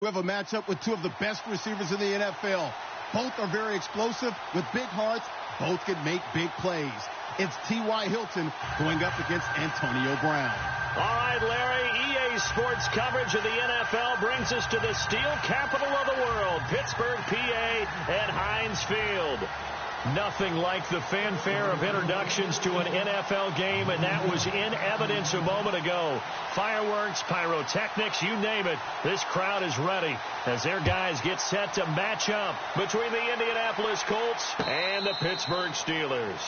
We have a matchup with two of the best receivers in the NFL. Both are very explosive with big hearts. Both can make big plays. It's T.Y. Hilton going up against Antonio Brown. All right, Larry, EA Sports coverage of the NFL brings us to the steel capital of the world, Pittsburgh, PA, at Heinz Field. Nothing like the fanfare of introductions to an NFL game, and that was in evidence a moment ago. Fireworks, pyrotechnics, you name it. This crowd is ready as their guys get set to match up between the Indianapolis Colts and the Pittsburgh Steelers.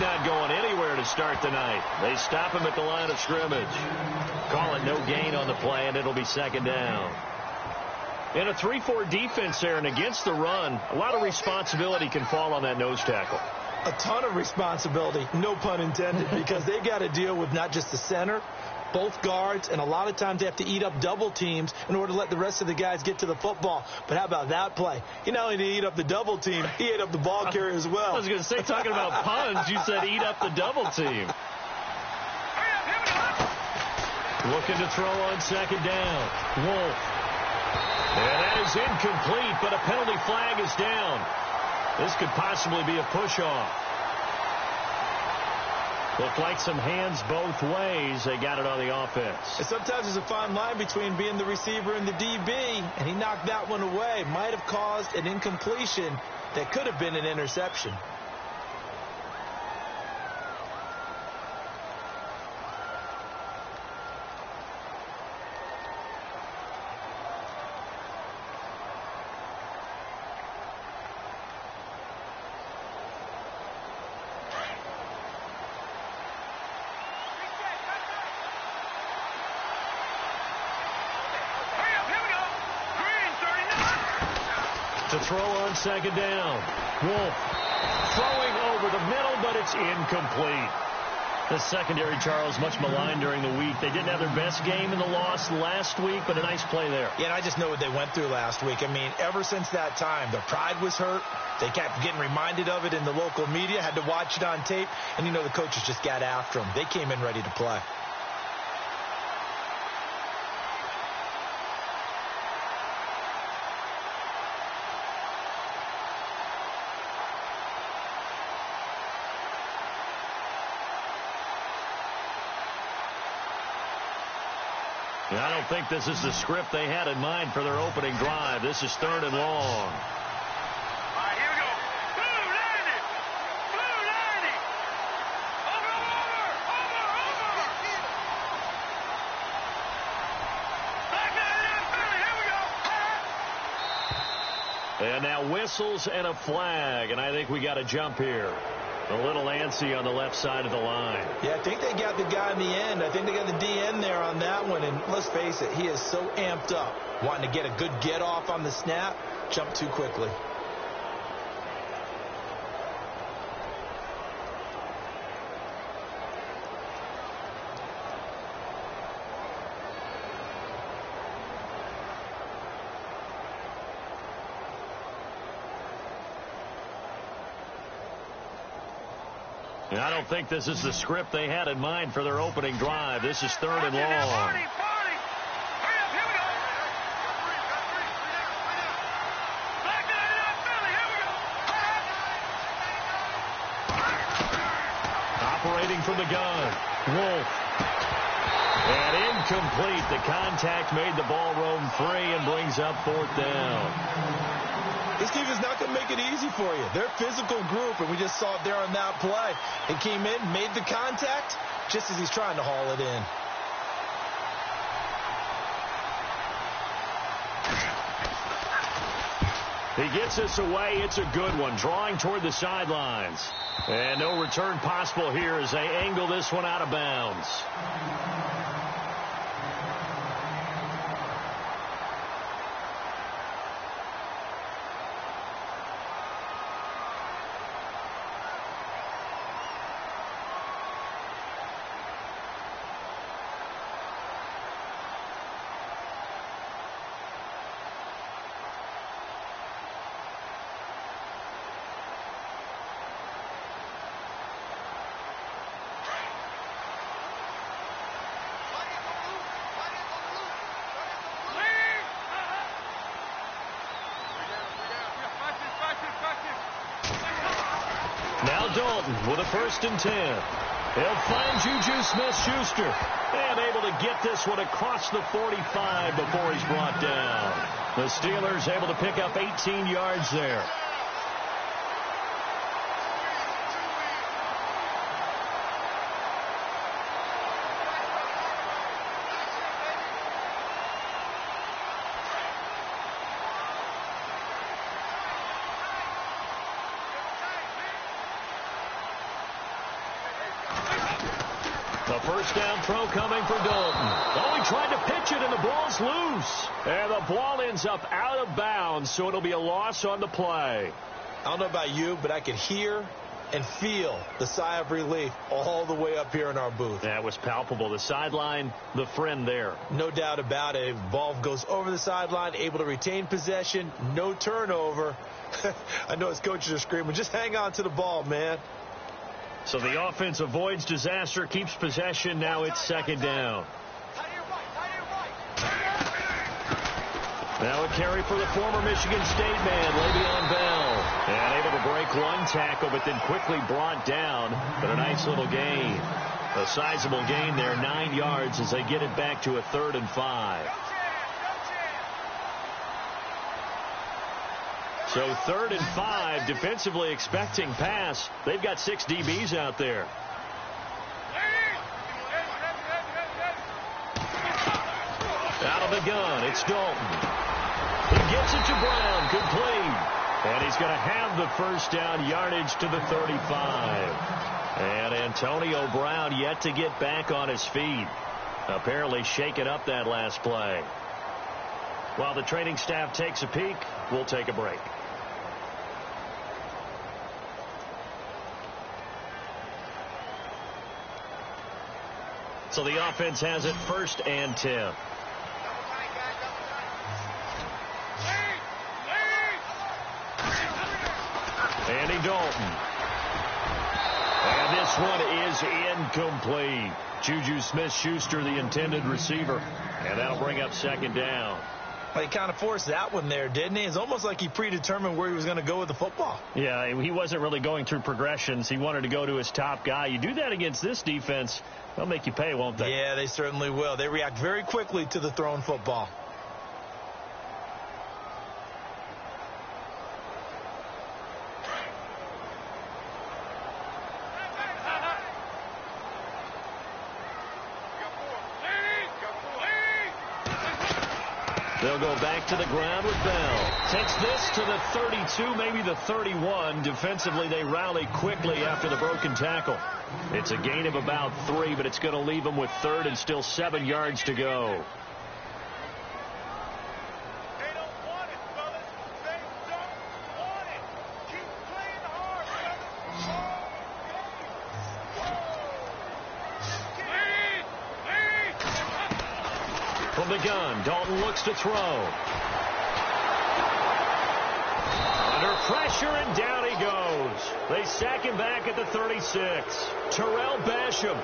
Not going anywhere to start the night. They stop him at the line of scrimmage. Call it no gain on the play, and it'll be second down. In a 3-4 defense there and against the run, a lot of responsibility can fall on that nose tackle. A ton of responsibility, no pun intended, because they got to deal with not just the center, both guards, and a lot of times they have to eat up double teams in order to let the rest of the guys get to the football. But how about that play? He not only did he eat up the double team, he ate up the ball carrier as well. I was going to say, talking about puns, you said eat up the double team. Looking to throw on second down. Wolf. And that is incomplete, but a penalty flag is down. This could possibly be a push-off. Looked like some hands both ways. They got it on the offense. And sometimes there's a fine line between being the receiver and the DB, and he knocked that one away. Might have caused an incompletion that could have been an interception. To throw on second down. Wolf throwing over the middle, but it's incomplete. The secondary, Charles, much maligned during the week. They didn't have their best game in the loss last week, but a nice play there. Yeah, and I just know what they went through last week. I mean, ever since that time, their pride was hurt. They kept getting reminded of it in the local media, had to watch it on tape, and, you know, the coaches just got after them. They came in ready to play. I don't think this is the script they had in mind for their opening drive. This is third and long. All right, here we go. Blue 90. Blue 90. Over. Back 99, Philly. Here we go. And now whistles and a flag, and I think we got a jump here. A little antsy on the left side of the line. Yeah, I think they got the guy in the end. I think they got the DN there on that one. And let's face it, he is so amped up, wanting to get a good get off on the snap, jump too quickly. I don't think this is the script they had in mind for their opening drive. This is third and long. Hurry up, here we go. Back 99, Philly. Here we go. Operating from the gun. Wolf. And incomplete. The contact made the ball roam free and brings up fourth down. This team is not going to make it easy for you. They're a physical group, and we just saw it there on that play. He came in, made the contact, just as he's trying to haul it in. He gets this away. It's a good one, drawing toward the sidelines. And no return possible here as they angle this one out of bounds. Now Dalton with a 1st and 10. He'll find Juju Smith-Schuster. And able to get this one across the 45 before he's brought down. The Steelers able to pick up 18 yards there. The first down throw coming for Dalton. Oh, he tried to pitch it, and the ball's loose. And the ball ends up out of bounds, so it'll be a loss on the play. I don't know about you, but I could hear and feel the sigh of relief all the way up here in our booth. That was palpable. The sideline, the friend there. No doubt about it. Ball goes over the sideline, able to retain possession, no turnover. I know his coaches are screaming, just hang on to the ball, man. So the offense avoids disaster, keeps possession. Now it's 2nd down. Now a carry for the former Michigan State man, Le'Veon Bell. And able to break one tackle, but then quickly brought down. But a nice little gain. A sizable gain there, 9 yards as they get it back to a 3rd and 5. So 3rd and 5, defensively expecting pass. They've got 6 DBs out there. Out of the gun, it's Dalton. He gets it to Brown, complete. And he's going to have the 1st down, yardage to the 35. And Antonio Brown yet to get back on his feet. Apparently shaking up that last play. While the training staff takes a peek, we'll take a break. So the offense has it 1st and 10. Andy Dalton. And this one is incomplete. Juju Smith-Schuster, the intended receiver. And that'll bring up 2nd down. Well, he kind of forced that one there, didn't he? It's almost like he predetermined where he was going to go with the football. Yeah, he wasn't really going through progressions. He wanted to go to his top guy. You do that against this defense, they'll make you pay, won't they? Yeah, they certainly will. They react very quickly to the thrown football. They'll go back to the ground with Bell. Takes this to the 32, maybe the 31. Defensively, they rally quickly after the broken tackle. It's a gain of about 3, but it's going to leave them with 3rd and still 7 yards to go. They don't want it, fellas. They don't want it. Keep playing hard, fellas. From the gun, Dalton looks to throw. Under pressure, and down he goes. They sack him back at the 36. Terrell Basham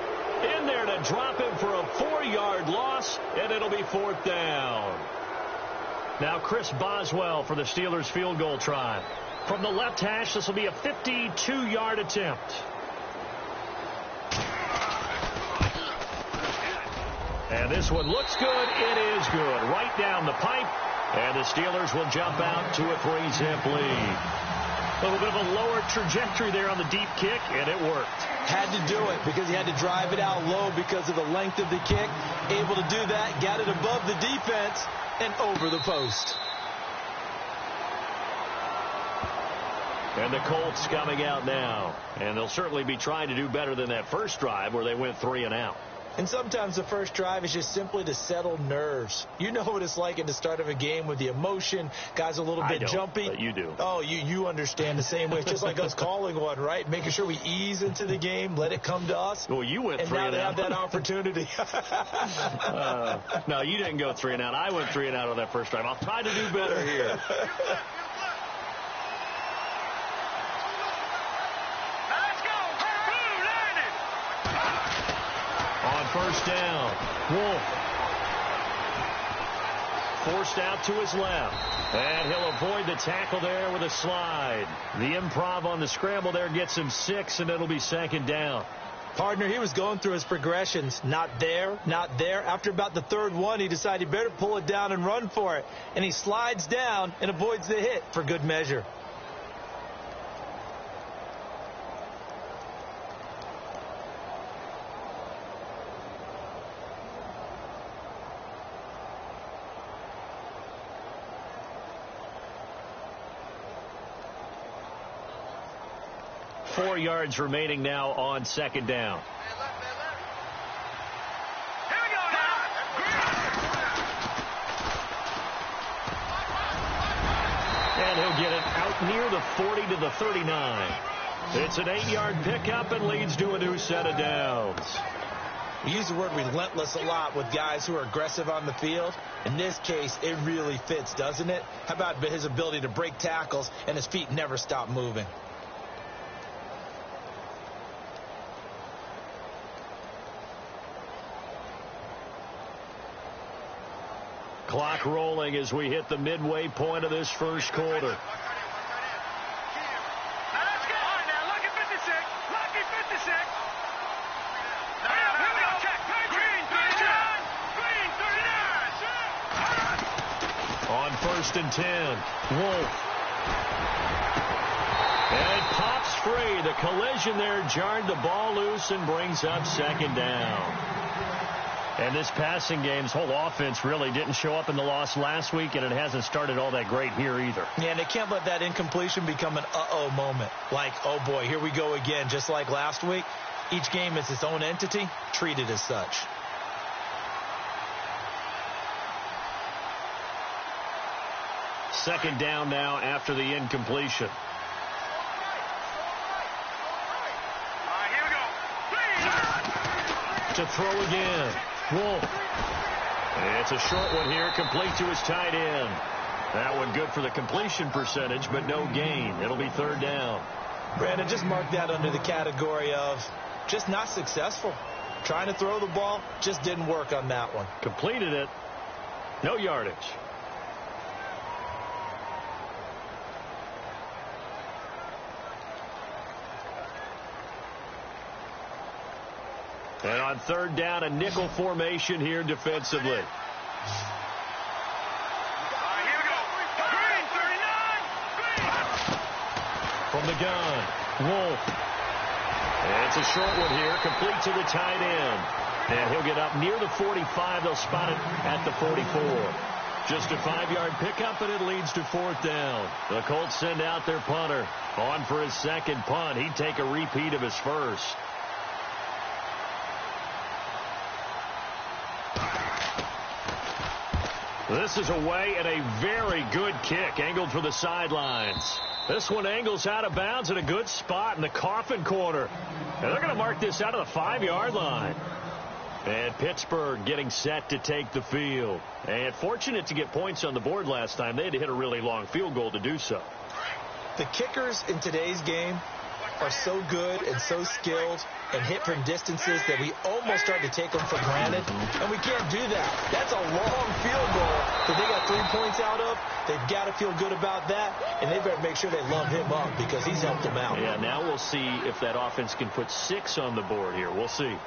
in there to drop him for a 4-yard loss, and it'll be 4th down. Now Chris Boswell for the Steelers field goal try. From the left hash, this will be a 52-yard attempt. And this one looks good. It is good. Right down the pipe. And the Steelers will jump out to a 3-zip lead. A little bit of a lower trajectory there on the deep kick, and it worked. Had to do it because he had to drive it out low because of the length of the kick. Able to do that, got it above the defense, and over the post. And the Colts coming out now. And they'll certainly be trying to do better than that first drive where they went 3 and out. And sometimes the first drive is just simply to settle nerves. You know what it's like at the start of a game with the emotion. Guys a little bit jumpy. But you do. Oh, you understand the same way. It's just like us calling one, right? Making sure we ease into the game, let it come to us. Well, you went 3 and out. And now they have that opportunity. No, you didn't go 3 and out. I went 3 and out on that first drive. I'll try to do better here. First down. Wolf. Forced out to his left. And he'll avoid the tackle there with a slide. The improv on the scramble there gets him 6, and it'll be second down. Partner, he was going through his progressions. Not there, not there. After about the third one, he decided he better pull it down and run for it. And he slides down and avoids the hit for good measure. Four yards remaining now on second down. Here we go now. And he'll get it out near the 40 to the 39. It's an 8-yard pickup and leads to a new set of downs. We use the word relentless a lot with guys who are aggressive on the field. In this case, it really fits, doesn't it? How about his ability to break tackles and his feet never stop moving? Clock rolling as we hit the midway point of this first quarter. Now let's go. All right, now, lucky 56. Lucky 56. Now, here we go. Check. Green 39. Green 39. On first and 10, Wolf. And it pops free. The collision there jarred the ball loose and brings up second down. And this passing game's whole offense really didn't show up in the loss last week, and it hasn't started all that great here either. Yeah, and they can't let that incompletion become an uh-oh moment. Like, oh boy, here we go again, just like last week. Each game is its own entity, treated as such. Second down now after the incompletion. All right, here we go. To throw again. Wolf. It's a short one here, complete to his tight end. That one good for the completion percentage, but no gain. It'll be third down. Brandon, just mark that under the category of just not successful. Trying to throw the ball, just didn't work on that one. Completed it. No yardage. And on third down, a nickel formation here defensively. All right, here we go. Green 39. From the gun, Wolf. It's a short one here, complete to the tight end. And he'll get up near the 45. They'll spot it at the 44. Just a 5-yard pickup, and it leads to fourth down. The Colts send out their punter. On for his second punt. He'd take a repeat of his first. This is away and a very good kick angled for the sidelines. This one angles out of bounds at a good spot in the coffin corner. And they're going to mark this out of the 5-yard line. And Pittsburgh getting set to take the field. And fortunate to get points on the board last time. They had to hit a really long field goal to do so. The kickers in today's game are so good and so skilled and hit from distances that we almost start to take them for granted. And we can't do that. That's a long field goal that they got 3 points out of. They've got to feel good about that, and they better make sure they love him up because he's helped them out. Yeah, now we'll see if that offense can put 6 on the board here. We'll see.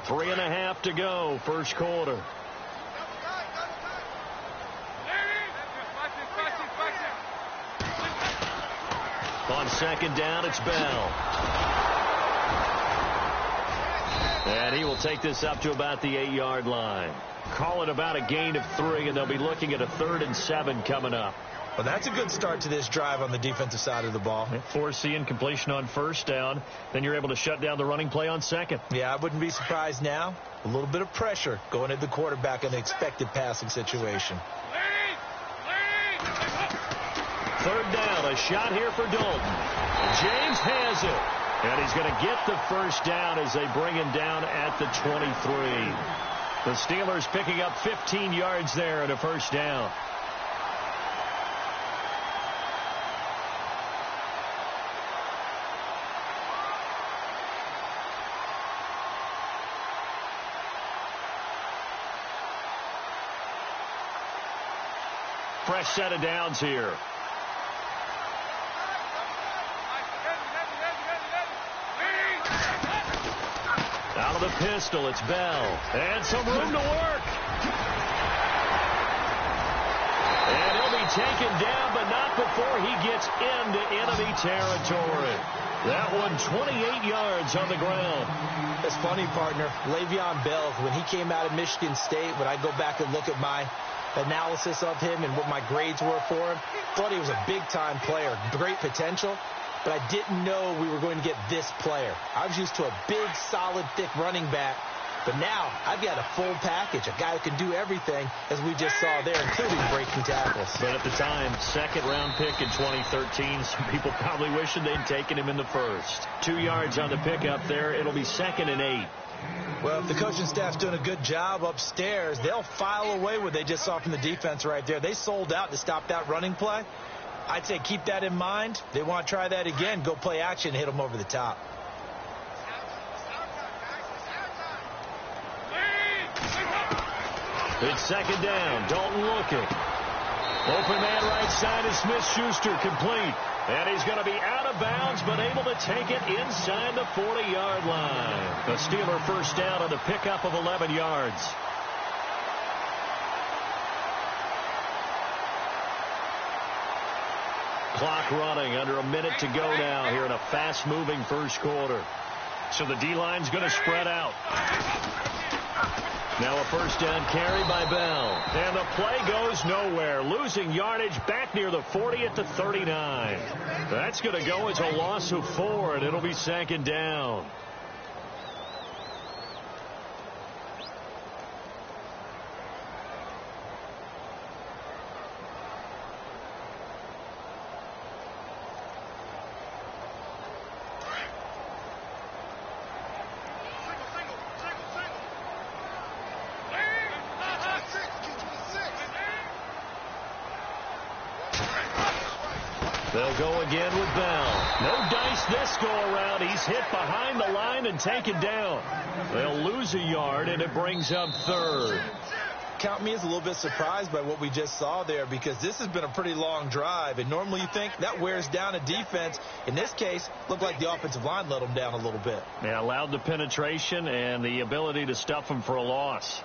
Three and a half to go, first quarter. On second down, it's Bell. And he will take this up to about the 8-yard line. Call it about a gain of 3, and they'll be looking at a 3rd and 7 coming up. Well, that's a good start to this drive on the defensive side of the ball. Forcing incompletion on 1st down. Then you're able to shut down the running play on 2nd. Yeah, I wouldn't be surprised now. A little bit of pressure going at the quarterback in an expected passing situation. 3rd down, a shot here for Dalton. James has it. And he's going to get the 1st down as they bring him down at the 23. The Steelers picking up 15 yards there and a 1st down. Fresh set of downs here. Out of the pistol, it's Bell. And some room to work. And he'll be taken down, but not before he gets into enemy territory. That one 28 yards on the ground. It's funny, partner. Le'Veon Bell, when he came out of Michigan State, when I go back and look at my analysis of him and what my grades were for him, thought he was a big-time player, great potential, but I didn't know we were going to get this player. I was used to a big, solid, thick running back, but now I've got a full package, a guy who can do everything, as we just saw there, including breaking tackles. But at the time, 2nd-round pick in 2013, some people probably wishing they'd taken him in the 1st. 2 yards on the pickup there. It'll be 2nd and 8. Well, if the coaching staff's doing a good job upstairs, they'll file away what they just saw from the defense right there. They sold out to stop that running play. I'd say keep that in mind. They want to try that again. Go play action and hit them over the top. It's 2nd down. Dalton looking. Open man right side is Smith-Schuster, complete. And he's going to be out of bounds, but able to take it inside the 40-yard line. The Steeler 1st down on the pickup of 11 yards. Clock running, under a minute to go now here in a fast-moving 1st quarter. So the D-line's going to spread out. Now a 1st down carry by Bell. And the play goes nowhere. Losing yardage back near the 40 at the 39. That's going to go as a loss of 4, and it'll be 2nd down. They'll go again with Bell. No dice this go around. He's hit behind the line and taken down. They'll lose a yard, and it brings up 3rd. Count me as a little bit surprised by what we just saw there, because this has been a pretty long drive, and normally you think that wears down a defense. In this case, looked like the offensive line let them down a little bit. Yeah, allowed the penetration and the ability to stuff them for a loss.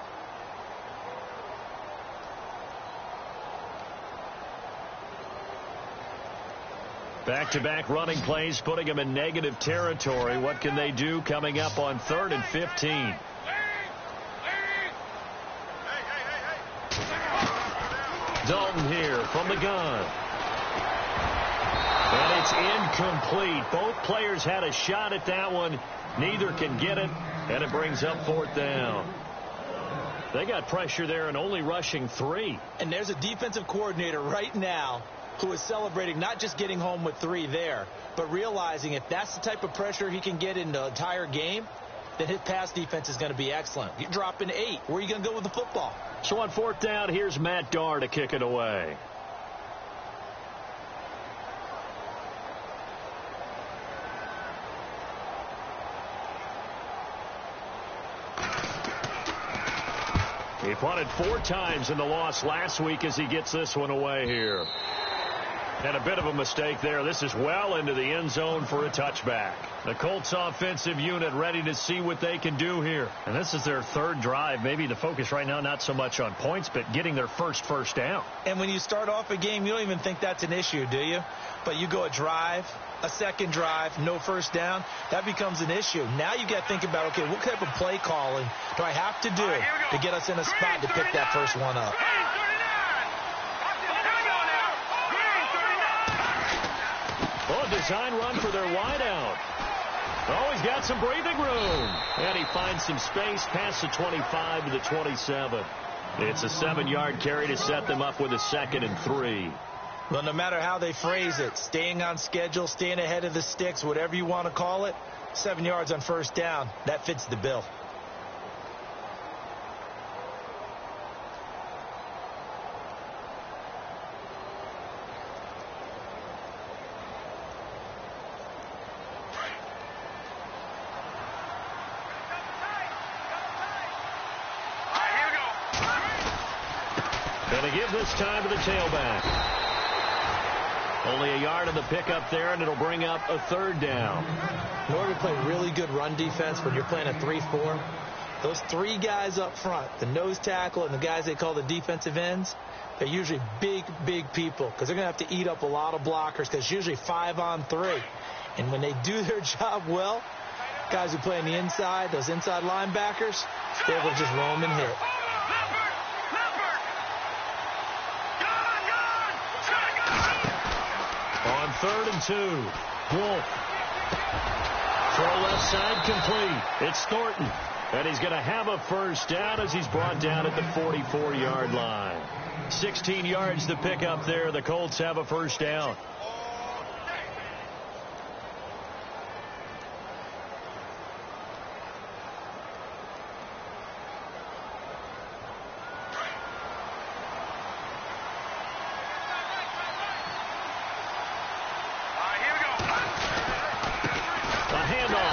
Back-to-back running plays, putting them in negative territory. What can they do coming up on 3rd and 15? Dalton here from the gun. And it's incomplete. Both players had a shot at that one. Neither can get it, and it brings up 4th down. They got pressure there and only rushing 3. And there's a defensive coordinator right now who is celebrating not just getting home with 3 there, but realizing if that's the type of pressure he can get in the entire game, then his pass defense is going to be excellent. You're dropping 8. Where are you going to go with the football? So on 4th down, here's Matt Darr to kick it away. He punted 4 times in the loss last week as he gets this one away here. And a bit of a mistake there. This is well into the end zone for a touchback. The Colts offensive unit ready to see what they can do here. And this is their third drive. Maybe the focus right now not so much on points, but getting their first down. And when you start off a game, you don't even think that's an issue, do you? But you go a drive, a second drive, no first down, that becomes an issue. Now you got to think about, okay, what type of play calling do I have to do to get us in a spot to pick that first one up? Oh, a design run for their wideout. Oh, he's got some breathing room. And he finds some space past the 25 to the 27. It's a 7-yard carry to set them up with a 2nd and 3. Well, no matter how they phrase it, staying on schedule, staying ahead of the sticks, whatever you want to call it, 7 yards on first down, that fits the bill. Going to give this time to the tailback. Only a yard on the pickup there, and it'll bring up a 3rd down. In order to play really good run defense when you're playing a 3-4, those 3 guys up front, the nose tackle and the guys they call the defensive ends, they're usually big people because they're going to have to eat up a lot of blockers because it's usually 5-on-3. And when they do their job well, guys who play on the inside, those inside linebackers, they're able to just roam and hit. On 3rd and 2, Wolf. Throw left side complete. It's Thornton. And he's going to have a first down as he's brought down at the 44-yard line. 16 yards to pick up there. The Colts have a first down.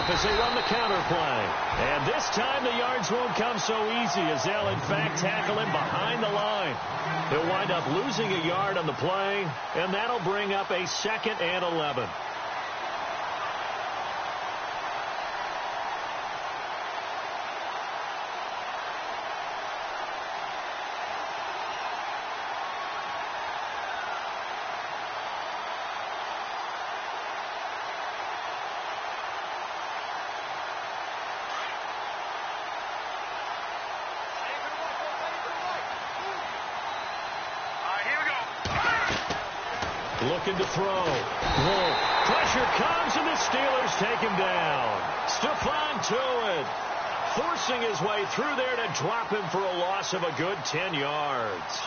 As they run the counter play. And this time the yards won't come so easy as they'll in fact tackle him behind the line. He'll wind up losing a yard on the play, and that'll bring up a 2nd and 11. Looking to throw. Wolf. Pressure comes, and the Steelers take him down. Stephon Tuitt forcing his way through there to drop him for a loss of a good 10 yards.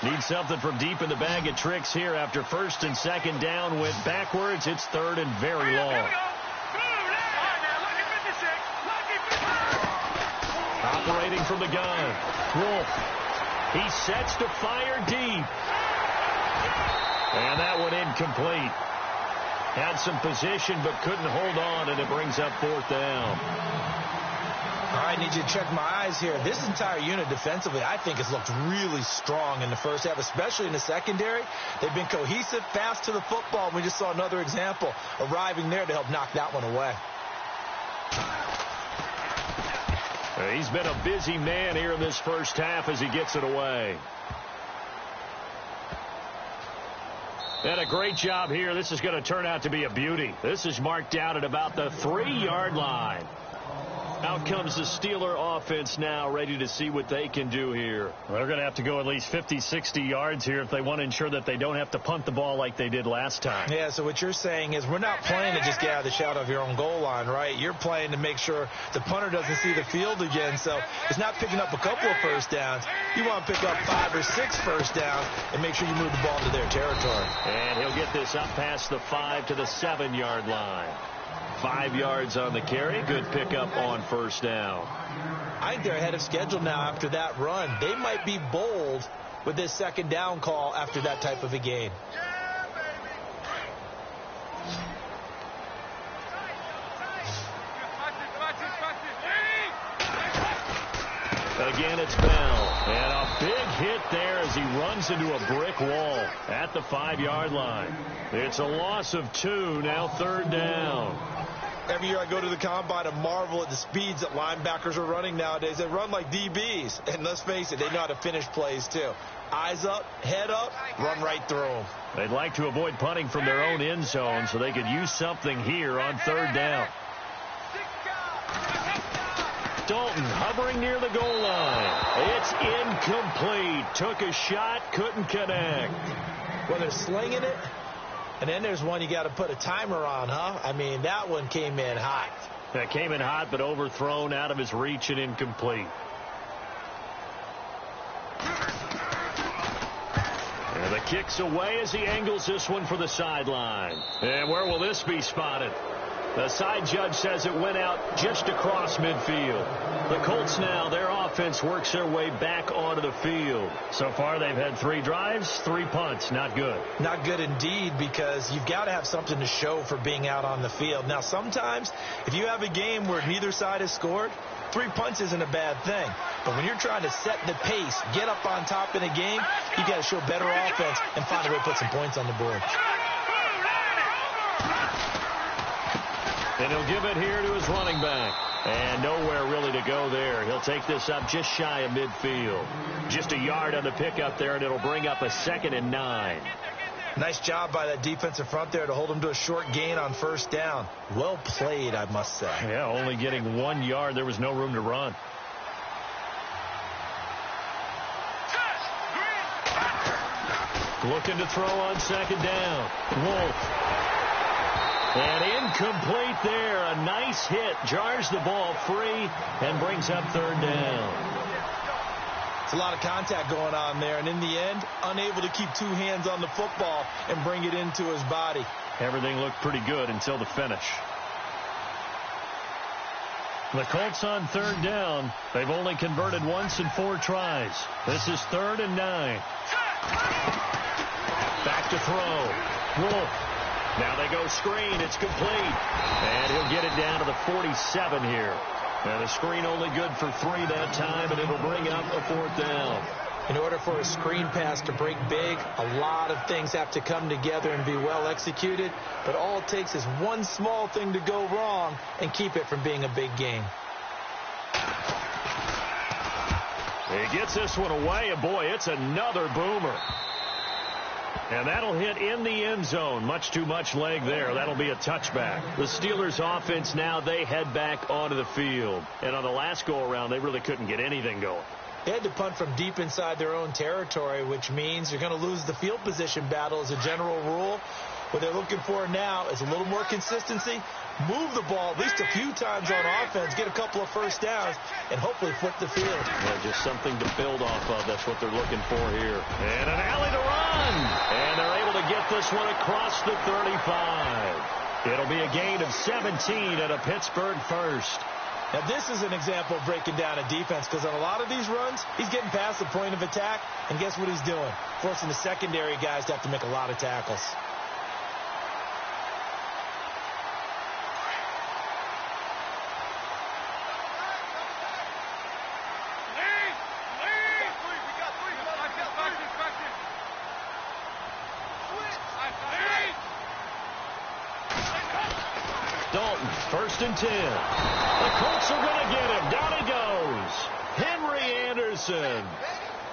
Need something from deep in the bag of tricks here after 1st and 2nd down went backwards. It's 3rd and very long. Operating from the gun. Wolf. He sets to fire deep. And that one incomplete. Had some position but couldn't hold on, and it brings up 4th down. All right, I need you to check my eyes here. This entire unit defensively, I think, has looked really strong in the first half, especially in the secondary. They've been cohesive, fast to the football. We just saw another example arriving there to help knock that one away. He's been a busy man here in this first half as he gets it away. And a great job here. This is going to turn out to be a beauty. This is marked out at about the 3-yard line. Out comes the Steeler offense now, ready to see what they can do here. Well, they're going to have to go at least 50, 60 yards here if they want to ensure that they don't have to punt the ball like they did last time. Yeah, so what you're saying is we're not playing to just get out of the shadow of your own goal line, right? You're playing to make sure the punter doesn't see the field again. So it's not picking up a couple of first downs. You want to pick up 5 or 6 first downs and make sure you move the ball into their territory. And he'll get this up past the 5 to the 7-yard line. 5 yards on the carry. Good pickup on first down. I think they're ahead of schedule now after that run. They might be bold with this 2nd down call after that type of a game. Again, it's Bell. And a big hit there as he runs into a brick wall at the 5-yard line. It's a loss of 2, now 3rd down. Every year I go to the combine and marvel at the speeds that linebackers are running nowadays. They run like DBs. And let's face it, they know how to finish plays too. Eyes up, head up, run right through them. They'd like to avoid punting from their own end zone so they could use something here on 3rd down. Dalton hovering near the goal line. It's incomplete. Took a shot, couldn't connect. Well, they're slinging it. And then there's one you got to put a timer on, huh? I mean, that one came in hot. That came in hot, but overthrown, out of his reach and incomplete. And the kick's away as he angles this one for the sideline. And where will this be spotted? The side judge says it went out just across midfield. The Colts now, their offense works their way back onto the field. So far, they've had 3 drives, 3 punts. Not good. Not good indeed, because you've got to have something to show for being out on the field. Now, sometimes, if you have a game where neither side has scored, 3 punts isn't a bad thing. But when you're trying to set the pace, get up on top in a game, you got to show better offense and find a way to put some points on the board. And he'll give it here to his running back. And nowhere really to go there. He'll take this up just shy of midfield. Just a yard on the pickup there, and it'll bring up a 2nd and 9. Nice job by that defensive front there to hold him to a short gain on 1st down. Well played, I must say. Yeah, only getting 1 yard. There was no room to run. Looking to throw on 2nd down. Wolf. And incomplete there. A nice hit. Jars the ball free and brings up 3rd down. It's a lot of contact going on there. And in the end, unable to keep 2 hands on the football and bring it into his body. Everything looked pretty good until the finish. The Colts on 3rd down. They've only converted once in 4 tries. This is 3rd and 9. Back to throw. Wolf. Now they go screen. It's complete. And he'll get it down to the 47 here. And a screen only good for 3 that time, and it'll bring up a 4th down. In order for a screen pass to break big, a lot of things have to come together and be well executed. But all it takes is one small thing to go wrong and keep it from being a big game. He gets this one away, and boy, it's another boomer. And that'll hit in the end zone. Much too much leg there. That'll be a touchback. The Steelers offense now, they head back onto the field. And on the last go-around, they really couldn't get anything going. They had to punt from deep inside their own territory, which means you're going to lose the field position battle as a general rule. What they're looking for now is a little more consistency, move the ball at least a few times on offense, get a couple of 1st downs, and hopefully flip the field. Yeah, just something to build off of. That's what they're looking for here. And an alley to run. And they're able to get this one across the 35. It'll be a gain of 17 at a Pittsburgh 1st. Now, this is an example of breaking down a defense, because on a lot of these runs, he's getting past the point of attack, and guess what he's doing? Forcing the secondary guys to have to make a lot of tackles. Dalton, 1st and 10. The Colts are going to get him. Down he goes. Henry Anderson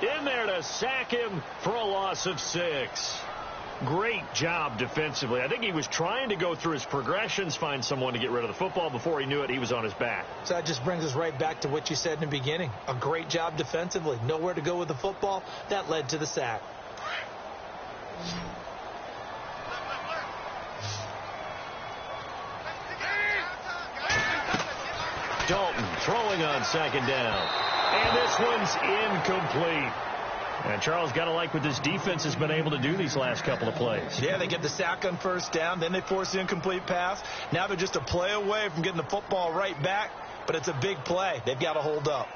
in there to sack him for a loss of 6. Great job defensively. I think he was trying to go through his progressions, find someone to get rid of the football. Before he knew it, he was on his back. So that just brings us right back to what you said in the beginning. A great job defensively. Nowhere to go with the football. That led to the sack. Dalton throwing on 2nd down. And this one's incomplete. And Charles, got to like what this defense has been able to do these last couple of plays. Yeah, they get the sack on 1st down. Then they force the incomplete pass. Now they're just a play away from getting the football right back. But it's a big play. They've got to hold up.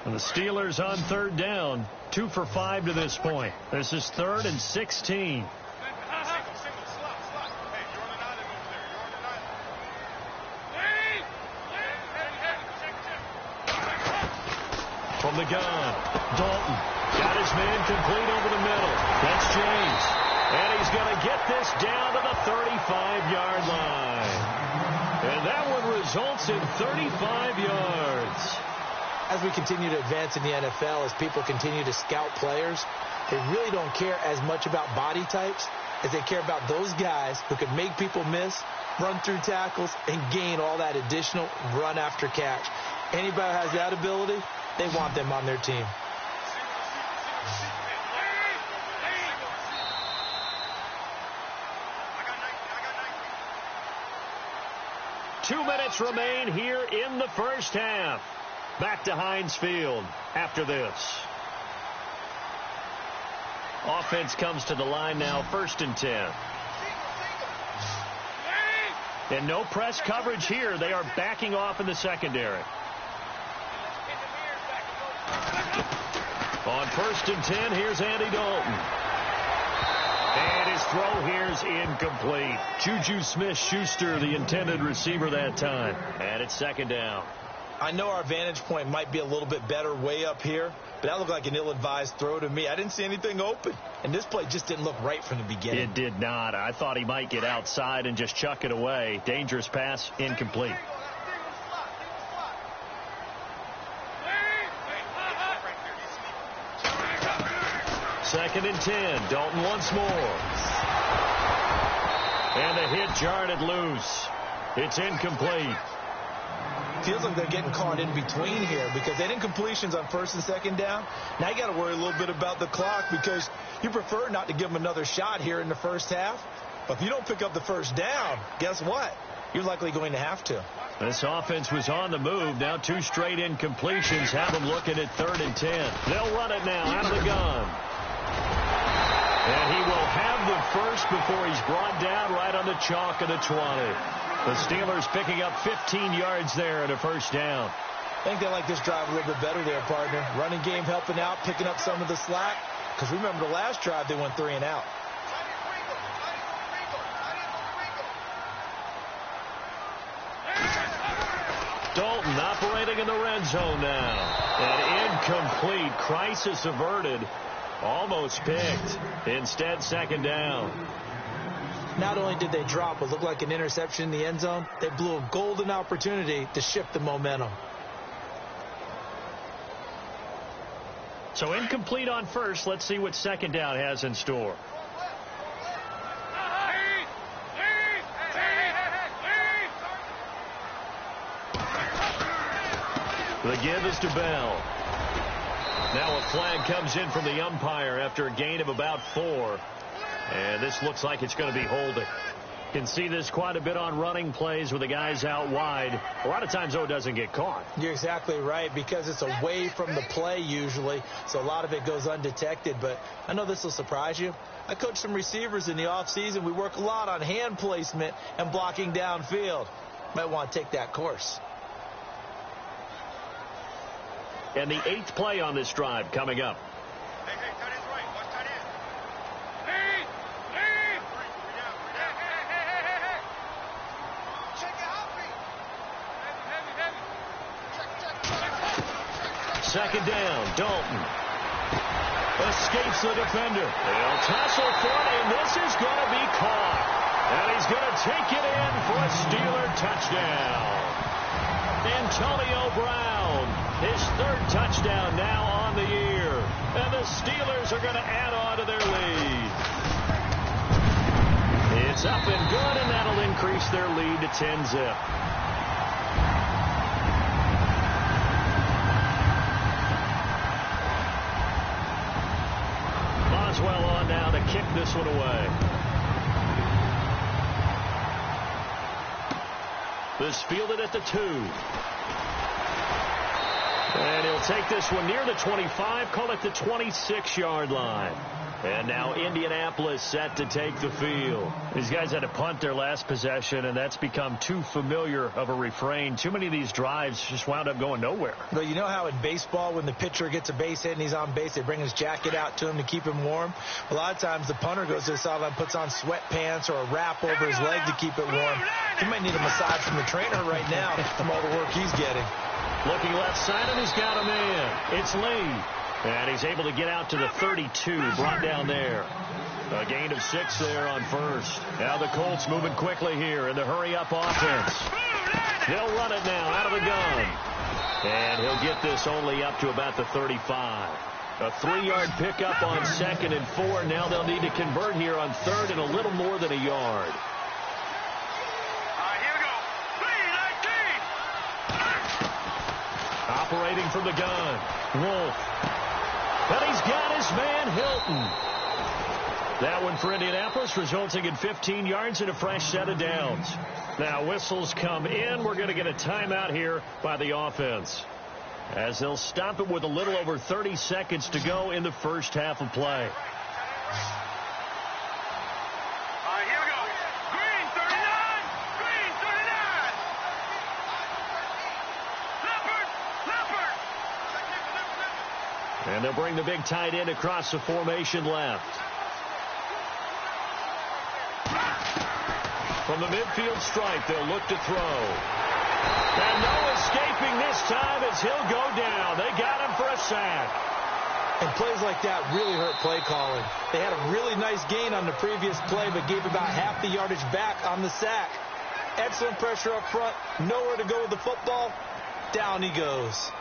And the Steelers on 3rd down. 2 for 5 to this point. This is 3rd and 16. From the gun, Dalton got his man complete over the middle. That's James. And he's going to get this down to the 35-yard line. And that one results in 35 yards. As we continue to advance in the NFL, as people continue to scout players, they really don't care as much about body types as they care about those guys who can make people miss, run through tackles, and gain all that additional run after catch. Anybody who has that ability, they want them on their team. Two minutes remain here in the first half. Back to Heinz Field after this. Offense comes to the line now, 1st and 10. And no press coverage here. They are backing off in the secondary. On 1st and 10, here's Andy Dalton. And his throw here is incomplete. Juju Smith-Schuster, the intended receiver that time. And it's 2nd down. I know our vantage point might be a little bit better way up here, but that looked like an ill-advised throw to me. I didn't see anything open, and this play just didn't look right from the beginning. It did not. I thought he might get outside and just chuck it away. Dangerous pass, incomplete. Second and 10. Dalton once more. And the hit jarred it loose. It's incomplete. Feels like they're getting caught in between here because they didn't completions on 1st and 2nd down. Now you got to worry a little bit about the clock because you prefer not to give them another shot here in the first half. But if you don't pick up the 1st down, guess what? You're likely going to have to. This offense was on the move. Now 2 straight incompletions have them looking at 3rd and 10. They'll run it now out of the gun. And he will have the first before he's brought down right on the chalk of the 20. The Steelers picking up 15 yards there and a 1st down. I think they like this drive a little bit better there, partner. Running game helping out, picking up some of the slack. Because remember the last drive, they went 3 and out. Dalton operating in the red zone now. And incomplete. Crisis averted. Almost picked. Instead, 2nd down. Not only did they drop what looked like an interception in the end zone, they blew a golden opportunity to shift the momentum. So incomplete on 1st. Let's see what 2nd down has in store. The give is to Bell. Now a flag comes in from the umpire after a gain of about 4. And this looks like it's going to be holding. Can see this quite a bit on running plays with the guys out wide. A lot of times, though, it doesn't get caught. You're exactly right because it's away from the play usually, so a lot of it goes undetected. But I know this will surprise you. I coach some receivers in the offseason. We work a lot on hand placement and blocking downfield. Might want to take that course. And the 8th play on this drive coming up. Second down, Dalton. Escapes the defender. They'll tussle for it, and this is going to be caught. And he's going to take it in for a Steeler touchdown. Antonio Brown, his 3rd touchdown now on the year. And the Steelers are going to add on to their lead. It's up and good, and that'll increase their lead to 10-zip. Boswell on now to kick this one away. This fielded at the 2. And he'll take this one near the 25, call it the 26-yard line. And now Indianapolis set to take the field. These guys had to punt their last possession, and that's become too familiar of a refrain. Too many of these drives just wound up going nowhere. Well, you know how in baseball when the pitcher gets a base hit and he's on base, they bring his jacket out to him to keep him warm? A lot of times the punter goes to the sideline, puts on sweatpants or a wrap over his leg to keep it warm. He might need a massage from the trainer right now from all the work he's getting. Looking left side, and he's got a man. It's Lee. And he's able to get out to the 32, brought down there. A gain of 6 there on first. Now the Colts moving quickly here in the hurry-up offense. They'll run it now out of the gun. And he'll get this only up to about the 35. A 3-yard pickup on 2nd and 4. Now they'll need to convert here on 3rd and a little more than a yard. Here we go. 3-19. Operating from the gun. Wolf. And he's got his man Hilton. That one for Indianapolis, resulting in 15 yards and a fresh set of downs. Now whistles come in. We're going to get a timeout here by the offense, as they'll stop it with a little over 30 seconds to go in the first half of play. Here we go. Green 39. Green 39. Leopard. And they'll bring the big tight end across the formation left. From the midfield stripe, they'll look to throw. And no escaping this time as he'll go down. They got him for a sack. And plays like that really hurt play calling. They had a really nice gain on the previous play, but gave about half the yardage back on the sack. Excellent pressure up front. Nowhere to go with the football. Down he goes.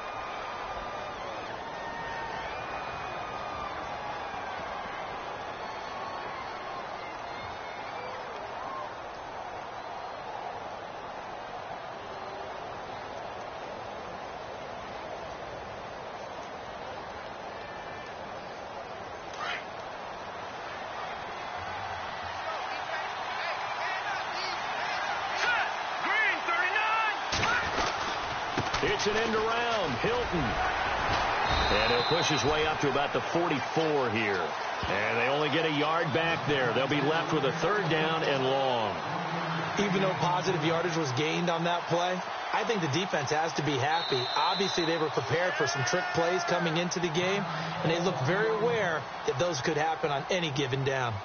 It's an end around. Hilton. And he'll push his way up to about the 44 here. And they only get a yard back there. They'll be left with a 3rd down and long. Even though positive yardage was gained on that play, I think the defense has to be happy. Obviously, they were prepared for some trick plays coming into the game, and they look very aware that those could happen on any given down.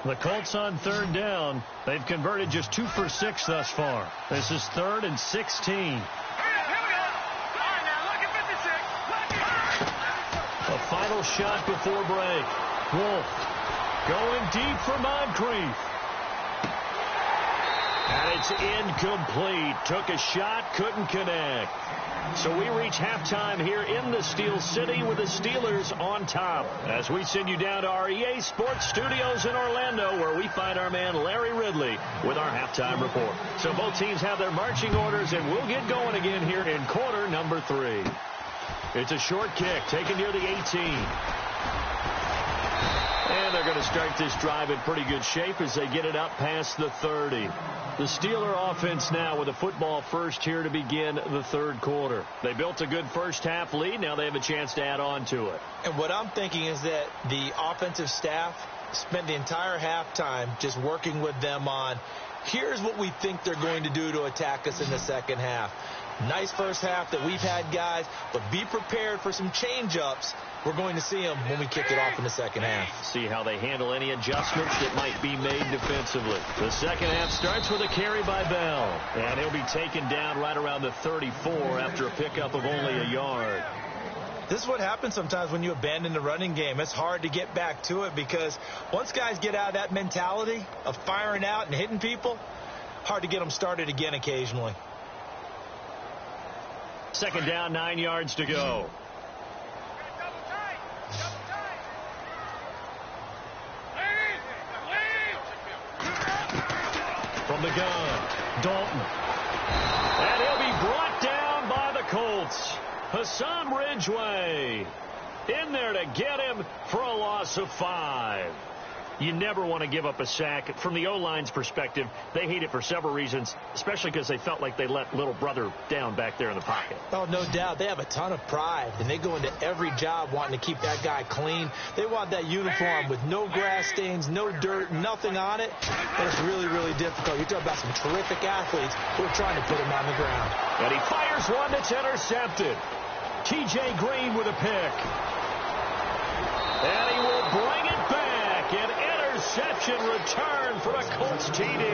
The Colts on 3rd down. They've converted just 2 for 6 thus far. This is 3rd and 16. Here we go. All right, now look at 56. A final shot before break. Wolf going deep for Moncrief. And it's incomplete. Took a shot, couldn't connect. So we reach halftime here in the Steel City with the Steelers on top, as we send you down to our EA Sports Studios in Orlando, where we find our man Larry Ridley with our halftime report. So both teams have their marching orders, and we'll get going again here in quarter number 3. It's a short kick taken near the 18. And they're going to start this drive in pretty good shape as they get it up past the 30. The Steeler offense now with a football first here to begin the 3rd quarter. They built a good first half lead. Now they have a chance to add on to it. And what I'm thinking is that the offensive staff spent the entire halftime just working with them on, here's what we think they're going to do to attack us in the second half. Nice first half that we've had, guys, but be prepared for some change-ups. We're going to see them when we kick it off in the second half. See how they handle any adjustments that might be made defensively. The second half starts with a carry by Bell, and he'll be taken down right around the 34 after a pickup of only a yard. This is what happens sometimes when you abandon the running game. It's hard to get back to it because once guys get out of that mentality of firing out and hitting people, hard to get them started again occasionally. Second down, 9 yards to go. From the gun, Dalton. And he'll be brought down by the Colts. Hassan Ridgeway in there to get him for a loss of 5. You never want to give up a sack. From the O-line's perspective, they hate it for several reasons, especially because they felt like they let little brother down back there in the pocket. Oh, no doubt. They have a ton of pride, and they go into every job wanting to keep that guy clean. They want that uniform with no grass stains, no dirt, nothing on it, and it's really, really difficult. You're talking about some terrific athletes who are trying to put him on the ground. And he fires one that's intercepted. T.J. Green with a pick. And he will bring it back. An interception return for a Colts TD.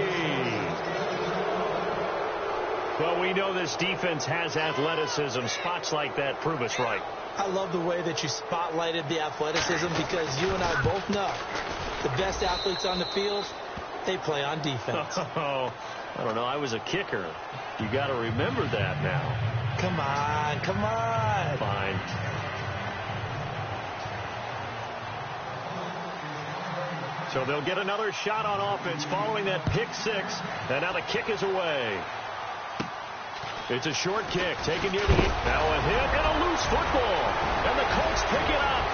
Well, we know this defense has athleticism. Spots like that prove us right. I love the way that you spotlighted the athleticism because you and I both know the best athletes on the field, they play on defense. Oh, I don't know. I was a kicker. You got to remember that now. Come on, come on. Fine. So they'll get another shot on offense following that pick six. And now the kick is away. It's a short kick, taken near the end. Now a hit and a loose football. And the Colts pick it up.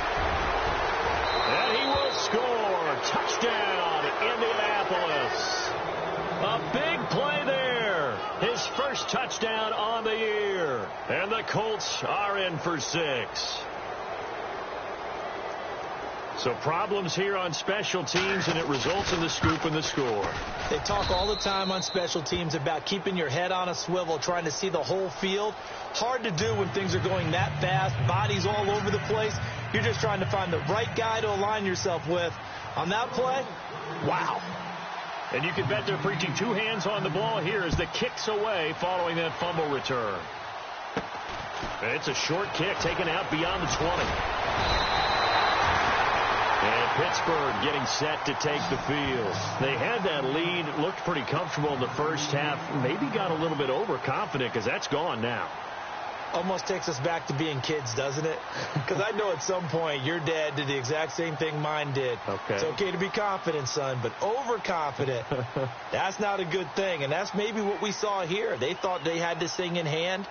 And he will score. Touchdown, Indianapolis. A big play there. His first touchdown on the year. And the Colts are in for 6. So problems here on special teams, and it results in the scoop and the score. They talk all the time on special teams about keeping your head on a swivel, trying to see the whole field. Hard to do when things are going that fast, bodies all over the place. You're just trying to find the right guy to align yourself with. On that play, wow. And you can bet they're preaching 2 hands on the ball here as the kick's away following that fumble return. It's a short kick taken out beyond the 20. And Pittsburgh getting set to take the field. They had that lead. It looked pretty comfortable in the first half. Maybe got a little bit overconfident because that's gone now. Almost takes us back to being kids, doesn't it? Because I know at some point your dad did the exact same thing mine did. Okay. It's okay to be confident, son, but overconfident, that's not a good thing. And that's maybe what we saw here. They thought they had this thing in hand,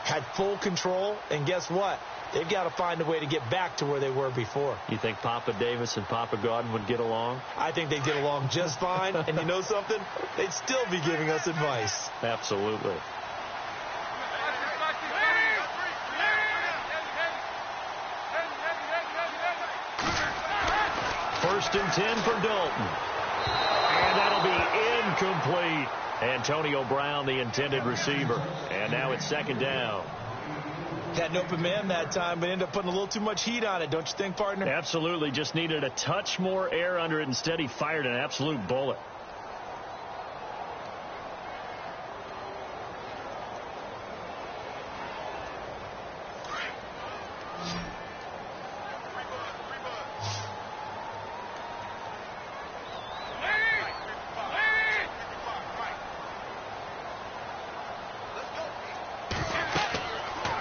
had full control, and guess what? They've got to find a way to get back to where they were before. You think Papa Davis and Papa Godin would get along? I think they'd get along just fine. And you know something? They'd still be giving us advice. Absolutely. First and 10 for Dalton. And that'll be incomplete. Antonio Brown, the intended receiver. And now it's second down. Had an open man that time, but ended up putting a little too much heat on it, don't you think, partner? Absolutely. Just needed a touch more air under it. Instead, he fired an absolute bullet.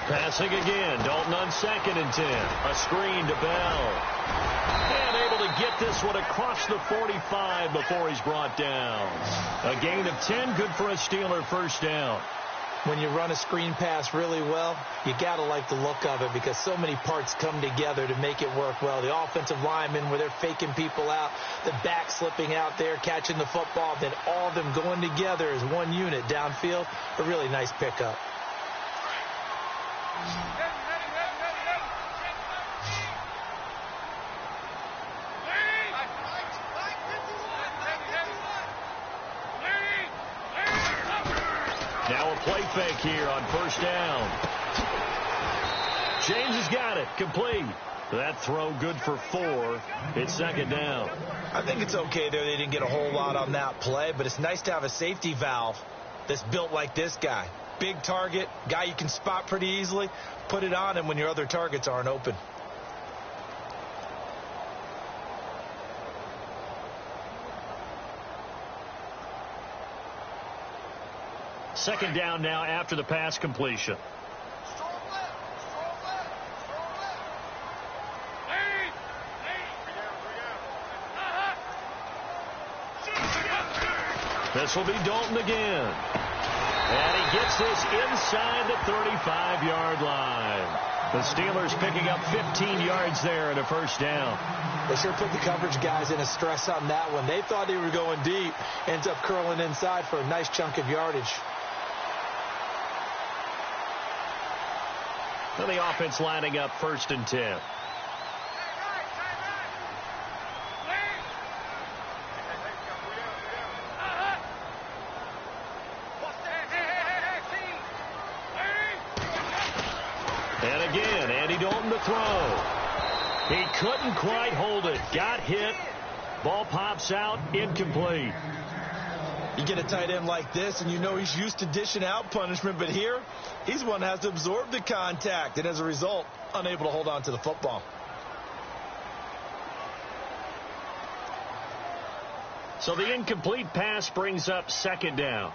Passing again. Dalton on second and 10. A screen to Bell. And able to get this one across the 45 before he's brought down. A gain of 10. Good for a Steeler first down. When you run a screen pass really well, you got to like the look of it because so many parts come together to make it work well. The offensive linemen where they're faking people out, the back slipping out there, catching the football, then all of them going together as one unit downfield. A really nice pickup. Now a play fake here on first down. James has got it. Complete. That throw good for 4. It's second down. I think it's okay there. They didn't get a whole lot on that play, but it's nice to have a safety valve that's built like this guy. Big target, guy you can spot pretty easily. Put it on him when your other targets aren't open. Second down now after the pass completion. This will be Dalton again. And he gets this inside the 35-yard line. The Steelers picking up 15 yards there and a first down. They sure put the coverage guys in a stress on that one. They thought they were going deep. Ends up curling inside for a nice chunk of yardage. And the offense lining up first and 10. And again, Andy Dalton to throw. He couldn't quite hold it. Got hit. Ball pops out. Incomplete. You get a tight end like this, and you know he's used to dishing out punishment, but here, he's one that has to absorb the contact, and as a result, unable to hold on to the football. So the incomplete pass brings up second down.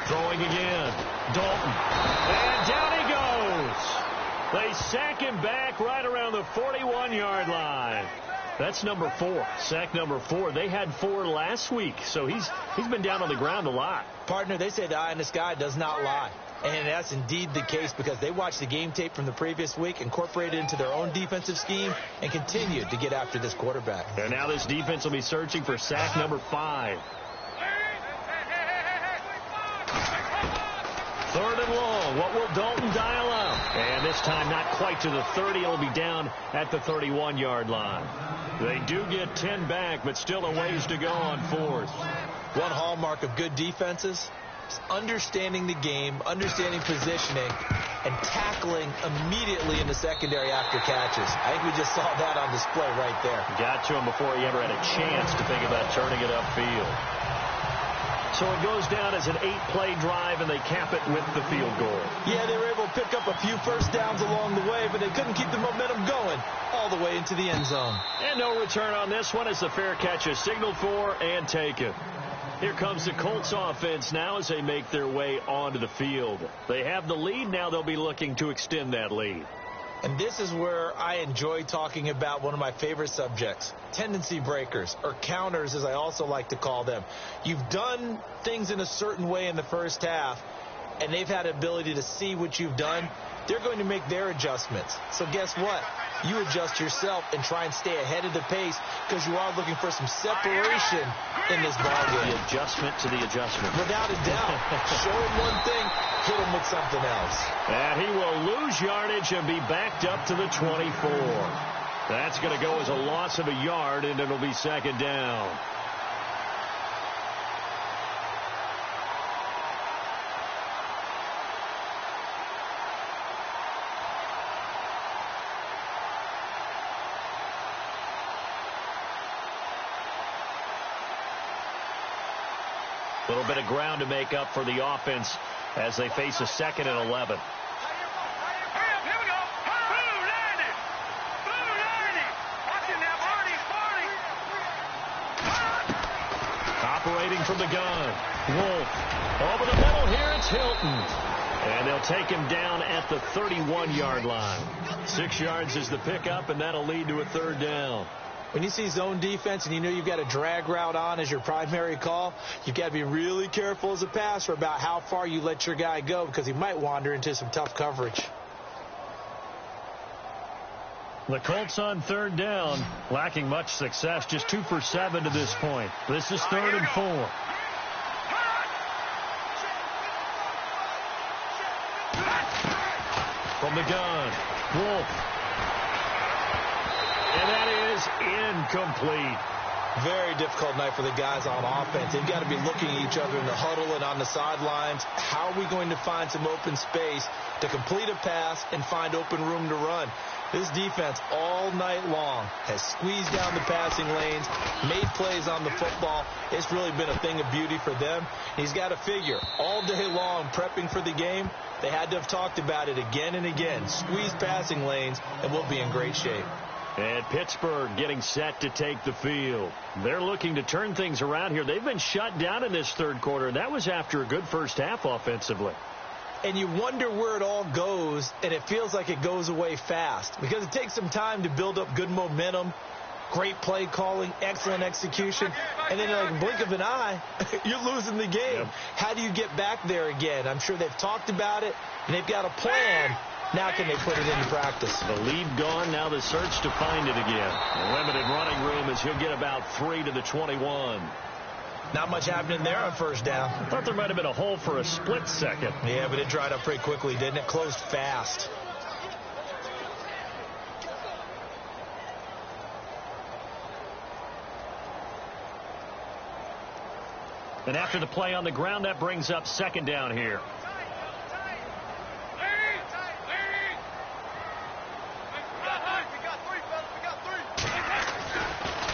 Throwing again. Dalton. And down he goes. They sack him back right around the 41-yard line. That's number 4. Sack number 4. They had 4 last week, so he's been down on the ground a lot. Partner, they say the eye in the sky does not lie. And that's indeed the case because they watched the game tape from the previous week, incorporated it into their own defensive scheme, and continued to get after this quarterback. And now this defense will be searching for sack number 5. Third and long. What will Dalton dial up? And this time not quite to the 30. It'll be down at the 31-yard line. They do get 10 back, but still a ways to go on 4th. One hallmark of good defenses is understanding the game, understanding positioning, and tackling immediately in the secondary after catches. I think we just saw that on display right there. Got to him before he ever had a chance to think about turning it upfield. So it goes down as an 8-play drive, and they cap it with the field goal. Yeah, they were able to pick up a few first downs along the way, but they couldn't keep the momentum going all the way into the end zone. And no return on this one as the fair catch is signaled for and taken. Here comes the Colts offense now as they make their way onto the field. They have the lead. Now they'll be looking to extend that lead. And this is where I enjoy talking about one of my favorite subjects, tendency breakers, or counters as I also like to call them. You've done things in a certain way in the first half, and they've had the ability to see what you've done. They're going to make their adjustments. So guess what? You adjust yourself and try and stay ahead of the pace because you are looking for some separation in this ballgame. The adjustment to the adjustment. Without a doubt. Show him one thing, hit him with something else. And he will lose yardage and be backed up to the 24. That's going to go as a loss of a yard, and it'll be second down. A little bit of ground to make up for the offense as they face a 2nd and 11. Operating from the gun. Wolf. Over the middle here, it's Hilton. And they'll take him down at the 31-yard line. 6 yards is the pickup, and that'll lead to a 3rd down. When you see zone defense and you know you've got a drag route on as your primary call, you've got to be really careful as a passer about how far you let your guy go because he might wander into some tough coverage. The Colts on 3rd down, lacking much success, just 2 for 7 to this point. This is 3rd and 4. From the gun, Wolf. And that is incomplete. Very difficult night for the guys on offense. They've got to be looking at each other in the huddle and on the sidelines. How are we going to find some open space to complete a pass and find open room to run? This defense all night long has squeezed down the passing lanes, made plays on the football. It's really been a thing of beauty for them. He's got to figure all day long prepping for the game. They had to have talked about it again and again. Squeeze passing lanes, and we'll be in great shape. And Pittsburgh getting set to take the field. They're looking to turn things around here. They've been shut down in this 3rd quarter, and that was after a good first half offensively. And you wonder where it all goes, and it feels like it goes away fast because it takes some time to build up good momentum, great play calling, excellent execution, and then like a blink of an eye, you're losing the game. Yep. How do you get back there again? I'm sure they've talked about it, and they've got a plan. Now can they put it into practice? The lead gone, now the search to find it again. A limited running room as he'll get about 3 to the 21. Not much happening there on 1st down. I thought there might have been a hole for a split second. Yeah, but it dried up pretty quickly, didn't it? Closed fast. And after the play on the ground, that brings up second down here.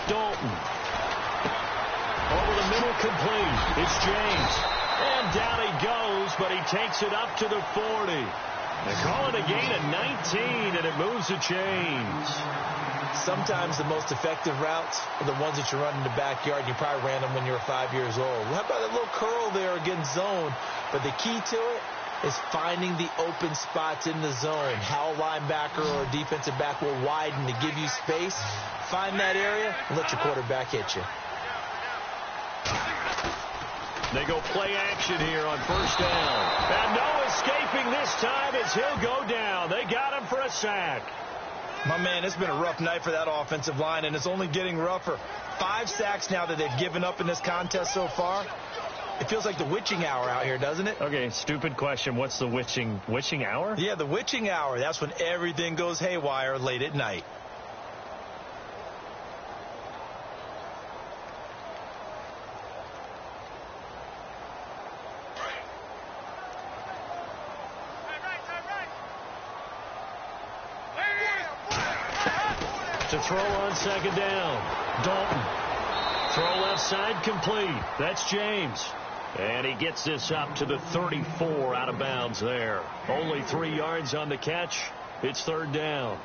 Dalton. Over the middle, complete. It's James. And down he goes, but he takes it up to the 40. They call it a gain of 19, and it moves the chains. Sometimes the most effective routes are the ones that you run in the backyard. You probably ran them when you were 5 years old. How about that little curl there against zone? But the key to it is finding the open spots in the zone. How a linebacker or a defensive back will widen to give you space. Find that area and let your quarterback hit you. They go play action here on first down. And no escaping this time as he'll go down. They got him for a sack. My man, it's been a rough night for that offensive line, and it's only getting rougher. 5 sacks now that they've given up in this contest so far. It feels like the witching hour out here, doesn't it? Okay, stupid question. What's the witching hour? Yeah, the witching hour. That's when everything goes haywire late at night. To throw on second down. Dalton. Throw left side complete. That's James. And he gets this up to the 34 out of bounds there. Only 3 yards on the catch. It's third down.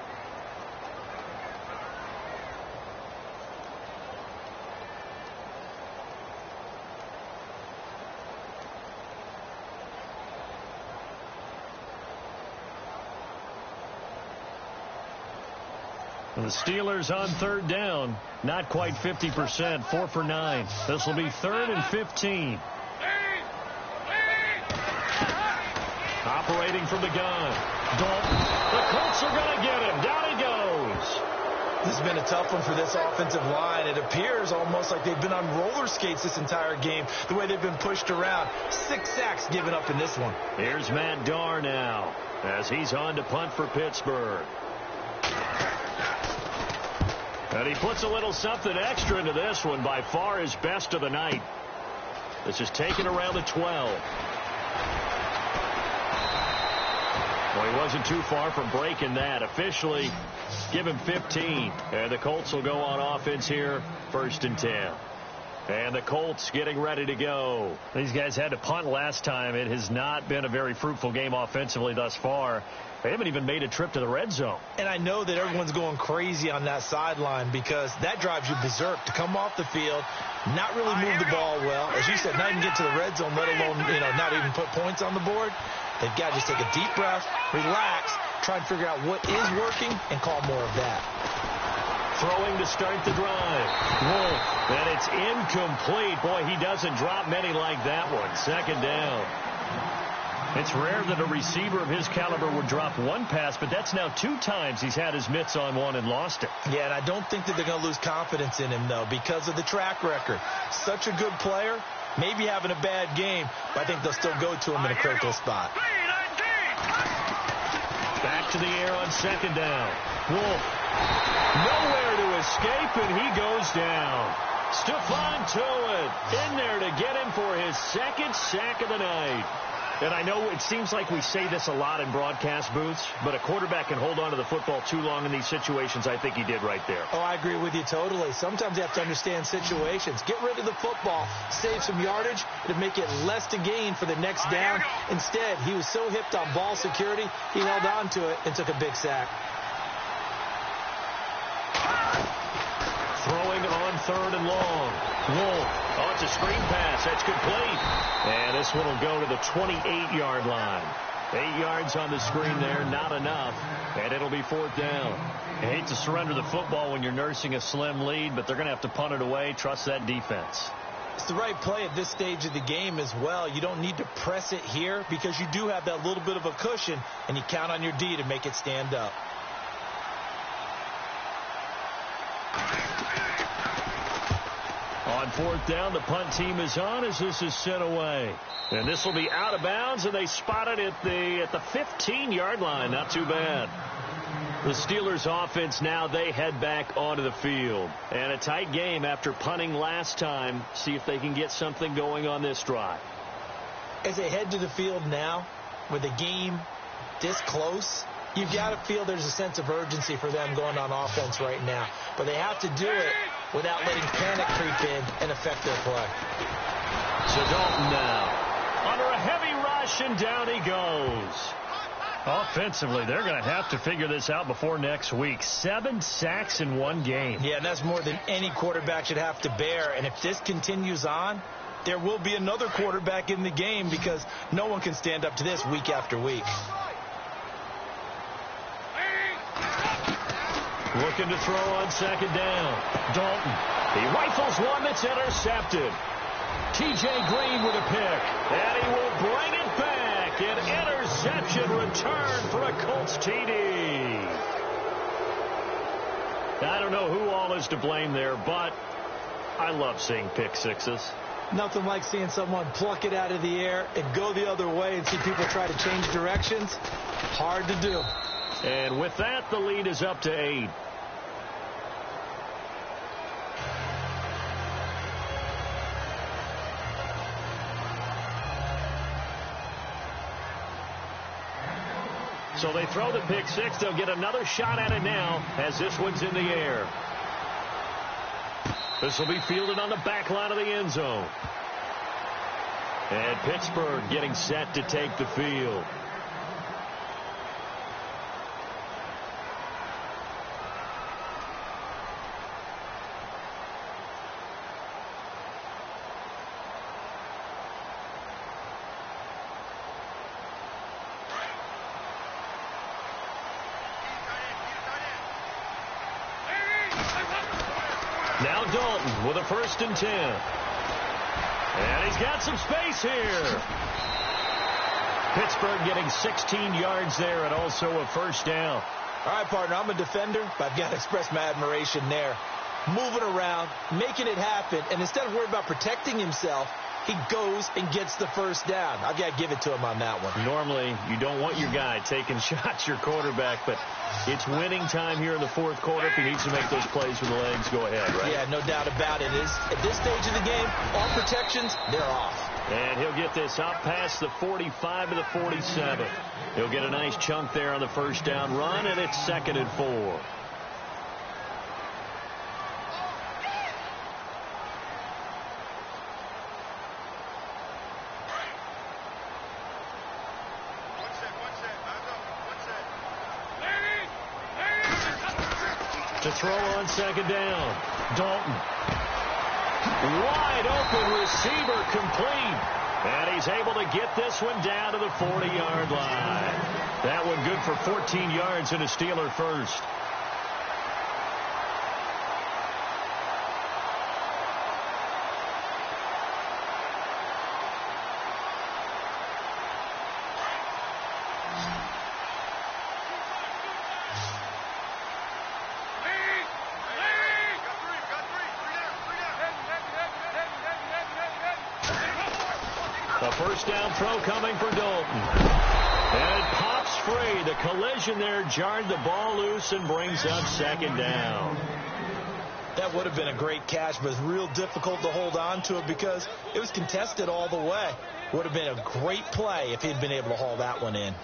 The Steelers on third down, not quite 50%, 4 for 9. This will be 3rd and 15. Operating from the gun. Dalton. The Colts are going to get him. Down he goes. This has been a tough one for this offensive line. It appears almost like they've been on roller skates this entire game, the way they've been pushed around. 6 sacks given up in this one. Here's Matt Darr now as he's on to punt for Pittsburgh. And he puts a little something extra into this one, by far his best of the night. This is taken around the 12. Well, he wasn't too far from breaking that. Officially, give him 15. And the Colts will go on offense here, 1st and 10. And the Colts getting ready to go. These guys had to punt last time. It has not been a very fruitful game offensively thus far. They haven't even made a trip to the red zone. And I know that everyone's going crazy on that sideline because that drives you berserk to come off the field, not really move the ball well. As you said, not even get to the red zone, let alone, not even put points on the board. They've got to just take a deep breath, relax, try and figure out what is working, and call more of that. Throwing to start the drive. Wolf, and it's incomplete. Boy, he doesn't drop many like that one. Second down. It's rare that a receiver of his caliber would drop one pass, but that's now 2 times he's had his mitts on one and lost it. Yeah, and I don't think that they're going to lose confidence in him, though, because of the track record. Such a good player, maybe having a bad game, but I think they'll still go to him in a critical spot. Back to the air on second down. Wolf, nowhere to escape, and he goes down. Stephon Tuitt in there to get him for his 2nd sack of the night. And I know it seems like we say this a lot in broadcast booths, but a quarterback can hold on to the football too long in these situations. I think he did right there. Oh, I agree with you totally. Sometimes you have to understand situations. Get rid of the football, save some yardage, to make it less to gain for the next down. Instead, he was so hipped on ball security, he held on to it and took a big sack. Throwing on 3rd and long. Wolf. Oh, it's a screen pass. That's complete. And this one will go to the 28-yard line. 8 yards on the screen there, not enough. And it'll be 4th down. You hate to surrender the football when you're nursing a slim lead, but they're going to have to punt it away. Trust that defense. It's the right play at this stage of the game as well. You don't need to press it here because you do have that little bit of a cushion, and you count on your D to make it stand up. On 4th down, the punt team is on as this is sent away. And this will be out of bounds, and they spot it at the 15-yard line. Not too bad. The Steelers offense now, they head back onto the field. And a tight game after punting last time. See if they can get something going on this drive. As they head to the field now, with the game this close, you've got to feel there's a sense of urgency for them going on offense right now. But they have to do it without letting panic creep in and affect their play. So Dalton now under a heavy rush, and down he goes. Offensively, they're going to have to figure this out before next week. 7 sacks in one game. Yeah, and that's more than any quarterback should have to bear. And if this continues on, there will be another quarterback in the game because no one can stand up to this week after week. Looking to throw on second down. Dalton. He rifles one that's intercepted. T.J. Green with a pick. And he will bring it back. An interception return for a Colts TD. I don't know who all is to blame there, but I love seeing pick sixes. Nothing like seeing someone pluck it out of the air and go the other way and see people try to change directions. Hard to do. And with that, the lead is up to 8. So they throw the pick six. They'll get another shot at it now as this one's in the air. This will be fielded on the back line of the end zone. And Pittsburgh getting set to take the field. Now Dalton with a 1st and 10. And he's got some space here. Pittsburgh getting 16 yards there and also a 1st down. All right, partner, I'm a defender, but I've got to express my admiration there. Moving around, making it happen, and instead of worrying about protecting himself, he goes and gets the 1st down. I've got to give it to him on that one. Normally, you don't want your guy taking shots, your quarterback, but it's winning time here in the 4th quarter. If he needs to make those plays with the legs, go ahead, right? Yeah, no doubt about it. At this stage of the game, all protections, they're off. And he'll get this up past the 45 to the 47. He'll get a nice chunk there on the 1st down run, and it's 2nd and 4. To throw on 2nd down. Dalton. Wide open receiver complete. And he's able to get this one down to the 40-yard line. That one good for 14 yards and a Steeler 1st. A 1st down throw coming for Dalton. And it pops free. The collision there jarred the ball loose and brings up 2nd down. That would have been a great catch, but it's real difficult to hold on to it because it was contested all the way. Would have been a great play if he'd been able to haul that one in.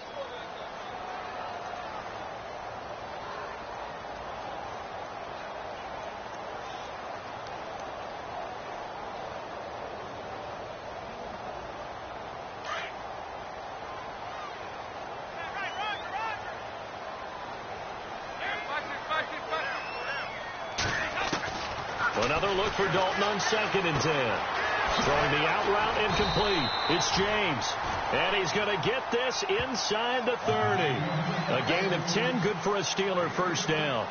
Another look for Dalton on 2nd and 10. Throwing the out route incomplete. It's James. And he's going to get this inside the 30. A gain of 10, good for a Steeler 1st down.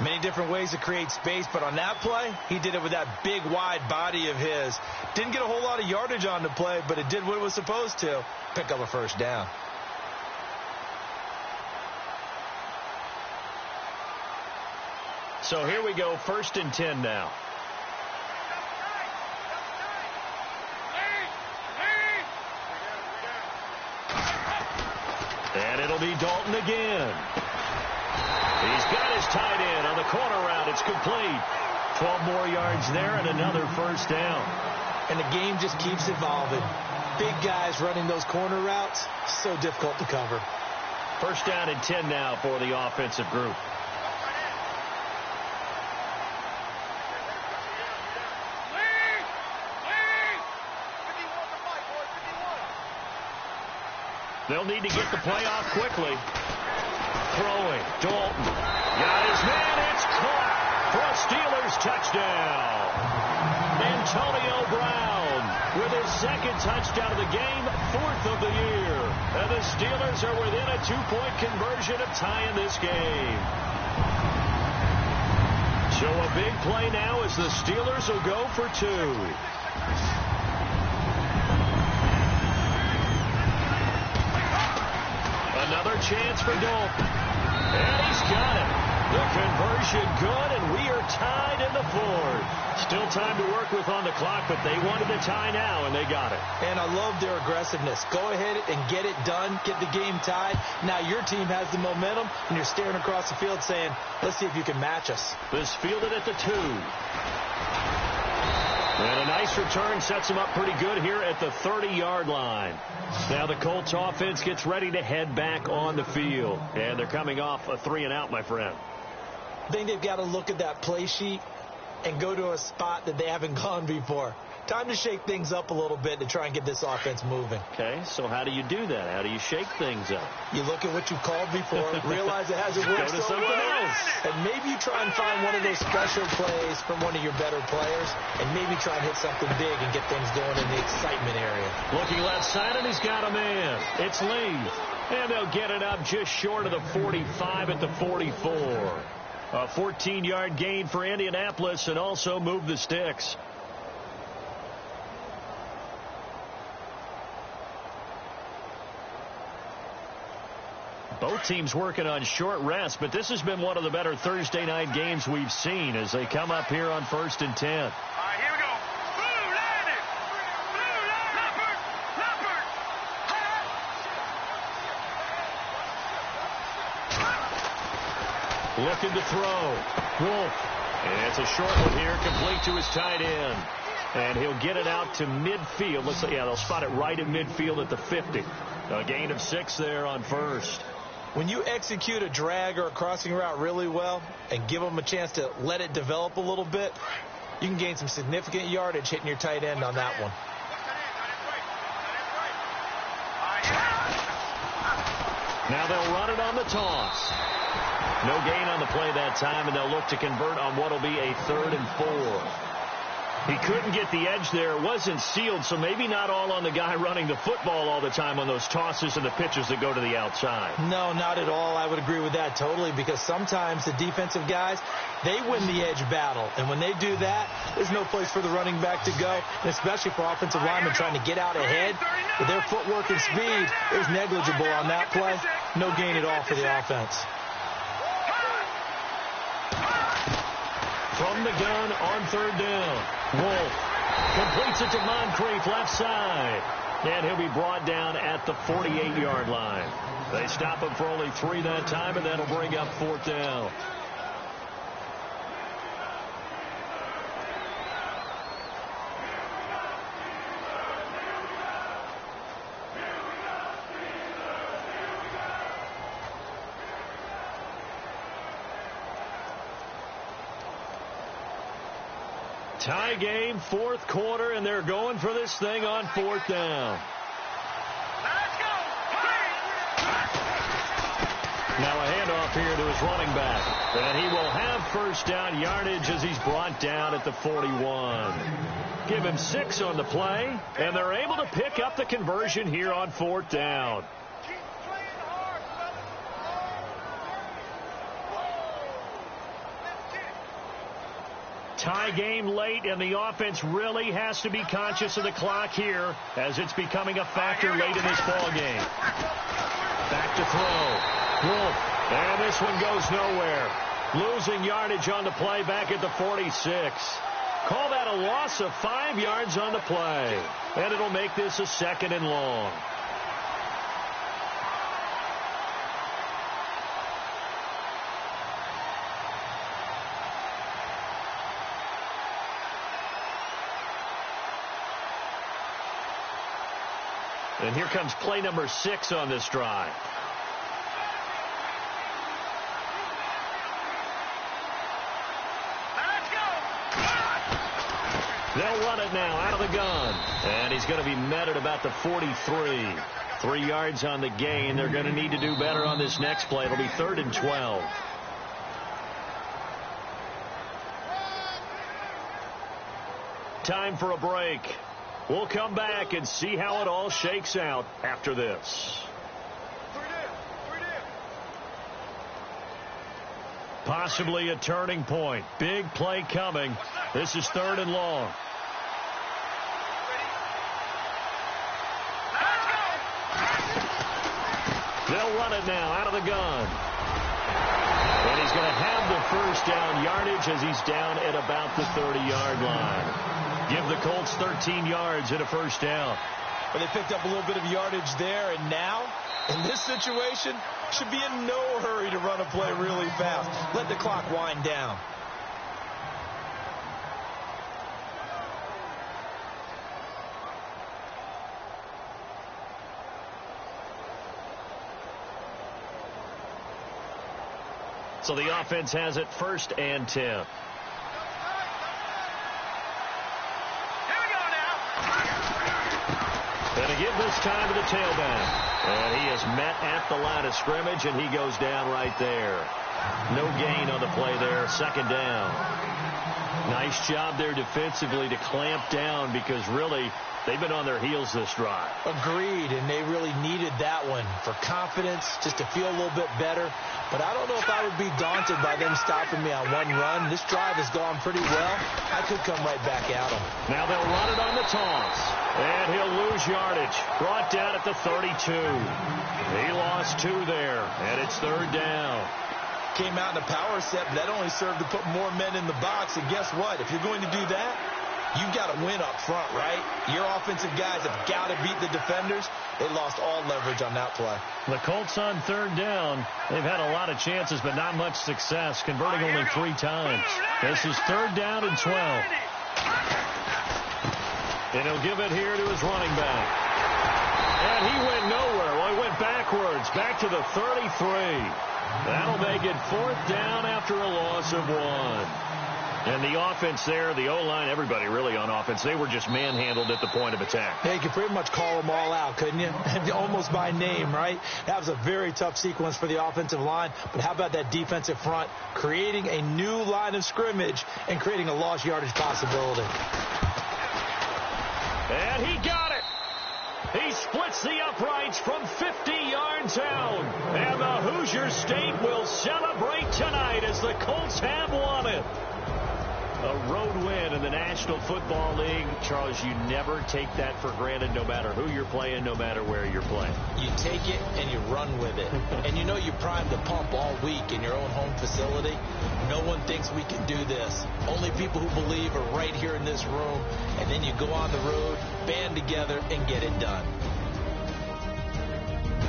Many different ways to create space, but on that play, he did it with that big, wide body of his. Didn't get a whole lot of yardage on the play, but it did what it was supposed to. Pick up a 1st down. So here we go, 1st and 10 now. And it'll be Dalton again. He's got his tight end on the corner route. It's complete. 12 more yards there and another first down. And the game just keeps evolving. Big guys running those corner routes, so difficult to cover. First down and 10 now for the offensive group. They'll need to get the play off quickly. Throwing. Dalton. Got his man. It's caught for a Steelers touchdown. Antonio Brown with his second touchdown of the game, fourth of the year. And the Steelers are within a 2-point conversion of tying this game. So a big play now as the Steelers will go for two. Another chance for Dalton. And he's got it. The conversion good, and we are tied in the fourth. Still time to work with on the clock, but they wanted the tie now, and they got it. And I love their aggressiveness. Go ahead and get it done. Get the game tied. Now your team has the momentum, and you're staring across the field saying, let's see if you can match us. This fielded at the 2. And a nice return sets them up pretty good here at the 30-yard line. Now the Colts offense gets ready to head back on the field. And they're coming off a 3-and-out, my friend. I think they've got to look at that play sheet and go to a spot that they haven't gone before. Time to shake things up a little bit to try and get this offense moving. Okay, so how do you do that? How do you shake things up? You look at what you called before, realize it hasn't worked Go to so something well, else. and maybe you try and find one of those special plays from one of your better players, and maybe try and hit something big and get things going in the excitement area. Looking left side, and he's got a man. It's Lee. And they'll get it up just short of the 45 at the 44. A 14-yard gain for Indianapolis and also move the sticks. Both teams working on short rest, but this has been one of the better Thursday night games we've seen as they come up here on 1st and 10. All right, here we go. Blue landed. Blue landed. Leopard. Looking to throw. Wolf. And it's a short one here, complete to his tight end. And he'll get it out to midfield. Looks like, yeah, they'll spot it right at midfield at the 50. A gain of 6 there on first. When you execute a drag or a crossing route really well and give them a chance to let it develop a little bit, you can gain some significant yardage hitting your tight end on that one. Now they'll run it on the toss. No gain on the play that time, and they'll look to convert on what will be a 3rd and 4. He couldn't get the edge there. It wasn't sealed, so maybe not all on the guy running the football all the time on those tosses and the pitches that go to the outside. No, not at all. I would agree with that totally, because sometimes the defensive guys, they win the edge battle. And when they do that, there's no place for the running back to go, and especially for offensive linemen trying to get out ahead. With their footwork and speed, it was negligible on that play. No gain at all for the offense. From the gun on 3rd down. Wolf completes it to Moncrief left side. And he'll be brought down at the 48-yard line. They stop him for only 3 that time, and that'll bring up 4th down. Tie game, 4th quarter, and they're going for this thing on 4th down. Let's go. Now a handoff here to his running back. And he will have 1st down yardage as he's brought down at the 41. Give him 6 on the play, and they're able to pick up the conversion here on 4th down. Tie game late, and the offense really has to be conscious of the clock here as it's becoming a factor late in this ball game. Back to throw. Wolf. And this one goes nowhere. Losing yardage on the play back at the 46. Call that a loss of 5 yards on the play. And it'll make this a 2nd and long. And here comes play number 6 on this drive. They'll run it now out of the gun. And he's going to be met at about the 43. 3 yards on the gain. They're going to need to do better on this next play. It'll be 3rd and 12. Time for a break. We'll come back and see how it all shakes out after this. Possibly a turning point. Big play coming. This is 3rd and long. They'll run it now out of the gun. And he's going to have the first down yardage as he's down at about the 30-yard line. Give the Colts 13 yards and a first down. Well, they picked up a little bit of yardage there, and now, in this situation, should be in no hurry to run a play really fast. Let the clock wind down. So the offense has it 1st and 10. Here we go now. And to give this time to the tailback. And he is met at the line of scrimmage, and he goes down right there. No gain on the play there. 2nd down. Nice job there defensively to clamp down because really they've been on their heels this drive. Agreed, and they really needed that one for confidence, just to feel a little bit better. But I don't know if I would be daunted by them stopping me on one run. This drive has gone pretty well. I could come right back at them. Now they'll run it on the toss. And he'll lose yardage. Brought down at the 32. He lost 2 there, and it's 3rd down. Came out in a power set, but that only served to put more men in the box. And guess what? If you're going to do that, you've got to win up front, right? Your offensive guys have got to beat the defenders. They lost all leverage on that play. The Colts on 3rd down. They've had a lot of chances, but not much success, converting only 3 times. This is 3rd down and 12. And he'll give it here to his running back. And he went nowhere. Well, he went backwards, back to the 33. That'll make it 4th down after a loss of 1. And the offense there, the O-line, everybody really on offense, they were just manhandled at the point of attack. Yeah, you could pretty much call them all out, couldn't you? Almost by name, right? That was a very tough sequence for the offensive line. But how about that defensive front creating a new line of scrimmage and creating a lost yardage possibility? And he got it. He splits the uprights from 50 yards out. And the Hoosier State will celebrate tonight as the Colts have won it. A road win in the National Football League. Charles, you never take that for granted no matter who you're playing, no matter where you're playing. You take it and you run with it. And you know you primed the pump all week in your own home facility. No one thinks we can do this. Only people who believe are right here in this room. And then you go on the road, band together, and get it done.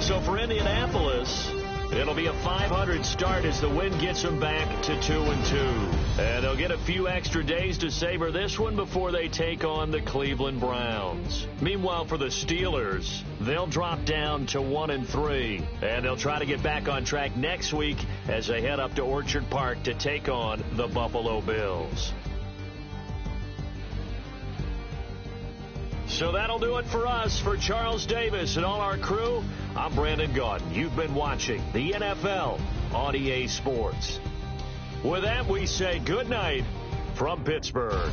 So for Indianapolis, it'll be a 500 start as the win gets them back to 2-2. And they'll get a few extra days to savor this one before they take on the Cleveland Browns. Meanwhile, for the Steelers, they'll drop down to 1-3. And they'll try to get back on track next week as they head up to Orchard Park to take on the Buffalo Bills. So that'll do it for us. For Charles Davis and all our crew, I'm Brandon Gaudin. You've been watching the NFL on EA Sports. With that, we say good night from Pittsburgh.